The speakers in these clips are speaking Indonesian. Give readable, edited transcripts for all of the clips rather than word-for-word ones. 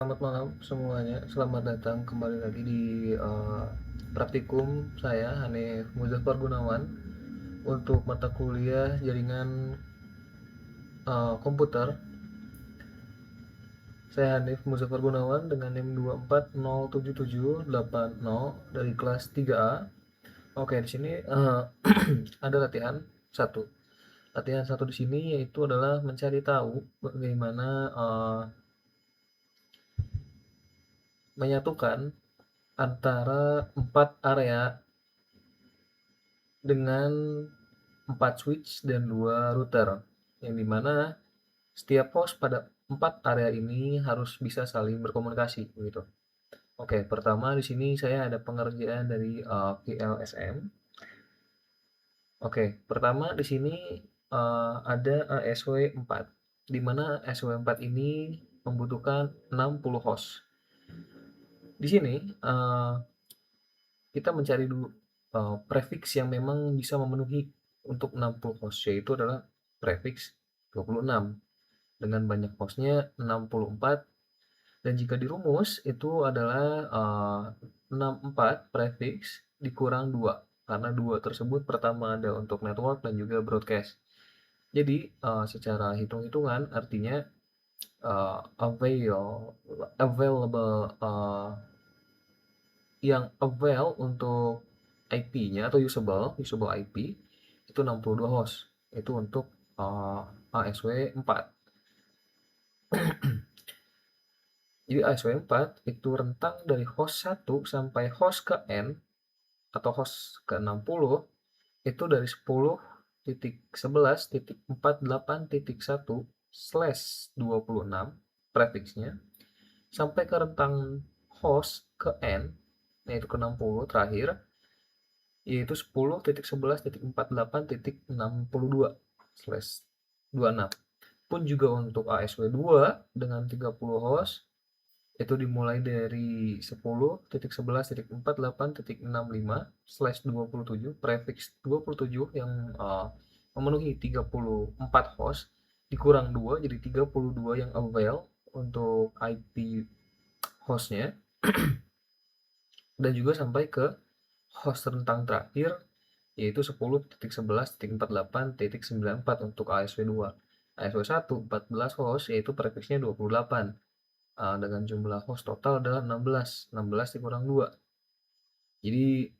Selamat malam semuanya, selamat datang kembali lagi di praktikum saya Hanif Muzaffar Gunawan untuk mata kuliah jaringan komputer. Saya Hanif Muzaffar Gunawan dengan NIM 2407780 dari kelas 3A. Oke, di sini ada latihan satu. Latihan satu di sini yaitu adalah mencari tahu bagaimana menyatukan antara 4 area dengan 4 switch dan 2 router, yang dimana setiap host pada 4 area ini harus bisa saling berkomunikasi begitu. Oke, pertama di sini saya ada pengerjaan dari VLSM. Oke, pertama di sini ada ASW4, di mana ASW4 ini membutuhkan 60 host. Di sini kita mencari dulu prefix yang memang bisa memenuhi untuk 60 host, yaitu adalah prefix 26 dengan banyak hostnya 64, dan jika dirumus itu adalah 64 prefix dikurang 2 karena 2 tersebut pertama ada untuk network dan juga broadcast. Jadi secara hitung-hitungan artinya available yang avail untuk IP-nya atau usable IP itu 62 host. Itu untuk ASW4. Jadi ASW4 itu rentang dari host 1 sampai host ke N atau host ke 60 itu dari 10.11.48.1/26 prefixnya sampai ke rentang host ke N, yaitu ke 60 terakhir, yaitu 10.11.48.62/26. Pun juga untuk ASW2 dengan 30 host itu dimulai dari 10.11.48.65/27 prefix 27 yang memenuhi 34 host dikurang 2 jadi 32 yang avail untuk IP hostnya, dan juga sampai ke host rentang terakhir yaitu 10.11.48.94 untuk ASW2. ASW1 14 host yaitu prefixnya 28. Dengan jumlah host total adalah 16. 16 dikurang 2. Jadi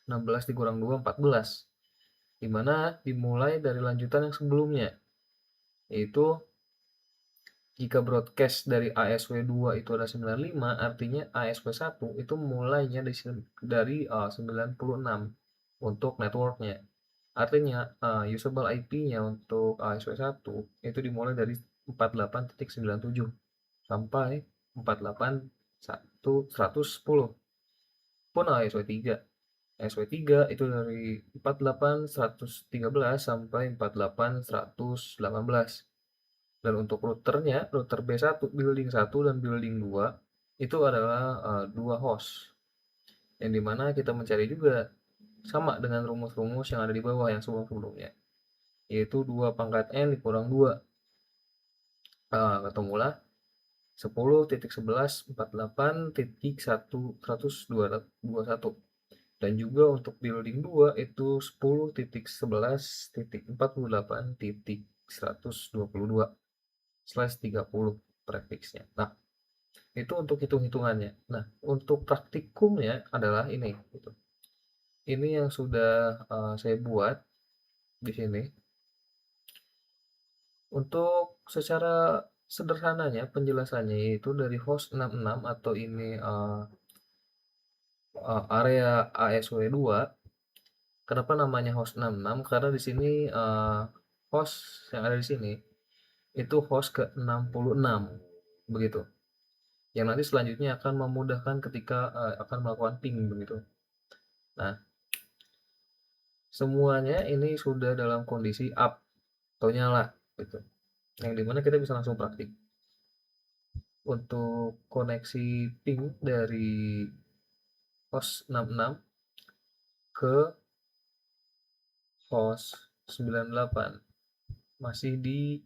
16 dikurang 2 14. Dimana dimulai dari lanjutan yang sebelumnya, yaitu jika broadcast dari ASW2 itu ada 95, artinya ASW1 itu mulainya dari 96 untuk networknya. Artinya usable IP-nya untuk ASW1 itu dimulai dari 48.97 sampai 48.110. Pun ASW3. ASW3 itu dari 48.113 sampai 48.118. Dan untuk routernya, router B1, building 1 dan building 2 itu adalah 2 host. Yang dimana kita mencari juga sama dengan rumus-rumus yang ada di bawah yang sebelum-sebelumnya. Yaitu 2 pangkat N dikurang 2. Ketemulah 10.11.48.121. Dan juga untuk building 2 itu 10.11.48.122/30 prefixnya. Nah, itu untuk hitung-hitungannya. Nah, untuk praktikumnya adalah ini gitu. Ini yang sudah saya buat di sini. Untuk secara sederhananya penjelasannya yaitu dari host 66 atau ini area ASW2. Kenapa namanya host 66? Karena di sini host yang ada di sini itu host ke 66 begitu. Yang nanti selanjutnya akan memudahkan ketika akan melakukan ping begitu. Nah, semuanya ini sudah dalam kondisi up atau nyala gitu. Yang dimana kita bisa langsung praktik. Untuk koneksi ping dari host 66 ke host 98 masih di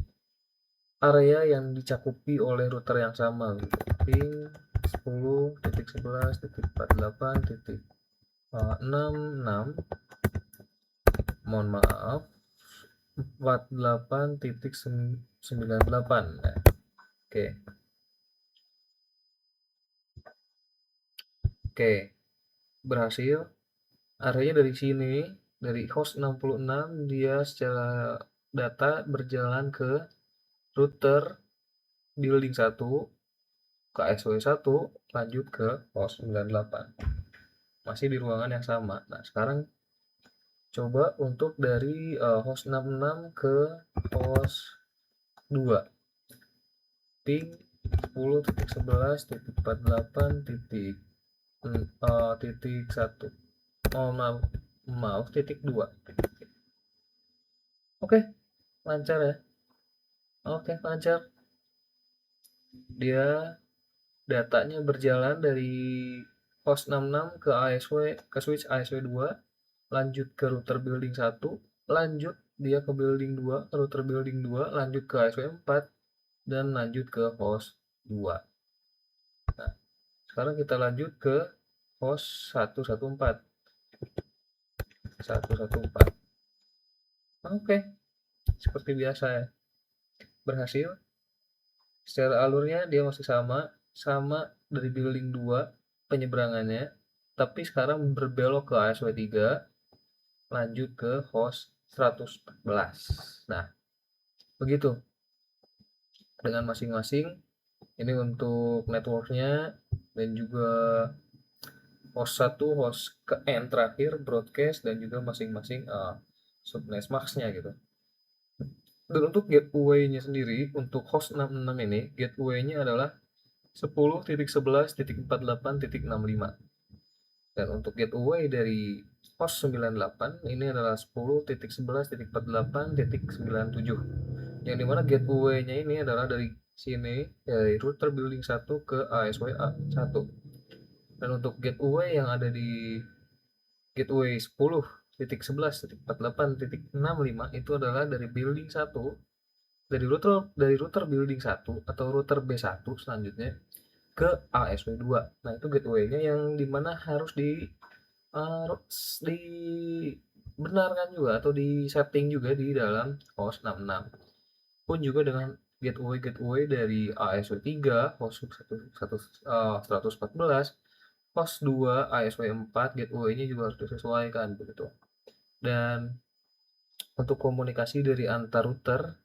area yang dicakupi oleh router yang sama gitu. Ping 10.11.48.66, mohon maaf, 48.98. Nah, oke. Oke, berhasil. Areanya dari sini, dari host 66, dia secara data berjalan ke router building 1, ke ASW 1, lanjut ke host 98. Masih di ruangan yang sama. Nah, sekarang coba untuk dari host 66 ke host 2. Ping 10.11.48.1. Oh, maaf, titik 2. Oke, lancar ya. Oke, lancar. Dia datanya berjalan dari host 66 ke ASW, ke switch ASW 2, lanjut ke router building 1, lanjut dia ke building 2, ke router building 2, lanjut ke ASW 4, dan lanjut ke host 2. Nah, sekarang kita lanjut ke host 114. 114. Oke, seperti biasa ya. Berhasil. Secara alurnya dia masih sama dari building 2 penyeberangannya, tapi sekarang berbelok ke ASW 3, lanjut ke host 114. Nah, begitu dengan masing-masing. Ini untuk networknya, dan juga host 1, host ke N terakhir, broadcast, dan juga masing-masing subnet max-nya gitu. Dan untuk gateway-nya sendiri, untuk host 66 ini, gateway-nya adalah 10.11.48.65. Dan untuk gateway dari host 98 ini adalah 10.11.48.97. Yang dimana gateway-nya ini adalah dari sini, dari router building 1 ke ASW 1. Dan untuk gateway yang ada di gateway 10.11.48.65 itu adalah dari building 1, dari router building 1 atau router B1 selanjutnya ke ASW 2. Nah, itu gateway-nya yang dimana harus dibenarkan juga atau di setting juga di dalam host 66. Pun juga dengan gateway dari ASW 3, host 114, host 2, ASW 4, gateway-nya juga harus disesuaikan begitu. Dan untuk komunikasi dari antar router,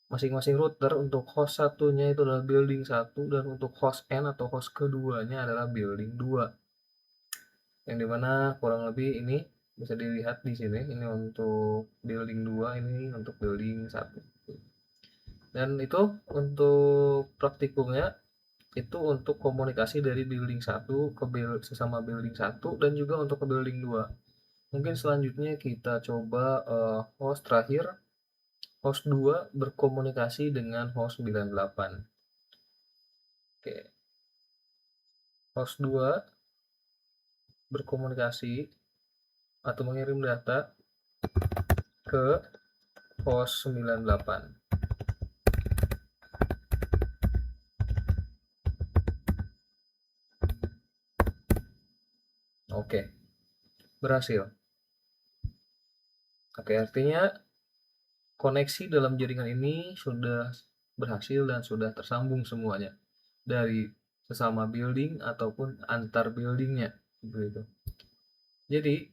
masing-masing router untuk host satunya itu adalah building 1, dan untuk host N atau host keduanya adalah building 2. Yang dimana kurang lebih ini bisa dilihat di sini, ini untuk building 2, ini untuk building 1. Dan itu untuk praktikumnya, itu untuk komunikasi dari building 1 ke sesama building 1, dan juga untuk ke building 2. Mungkin selanjutnya kita coba host terakhir, host 2 berkomunikasi dengan host 98. Oke. Host 2 berkomunikasi atau mengirim data ke host 98. Oke, berhasil. Oke, artinya koneksi dalam jaringan ini sudah berhasil dan sudah tersambung semuanya dari sesama building ataupun antar buildingnya begitu. Jadi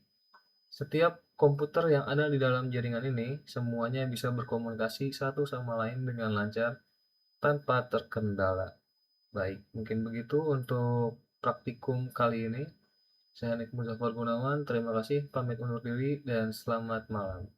setiap komputer yang ada di dalam jaringan ini semuanya bisa berkomunikasi satu sama lain dengan lancar tanpa terkendala. Baik, mungkin begitu untuk praktikum kali ini. Saya Nik Muzaffar Gunawan, terima kasih, pamit undur diri, dan selamat malam.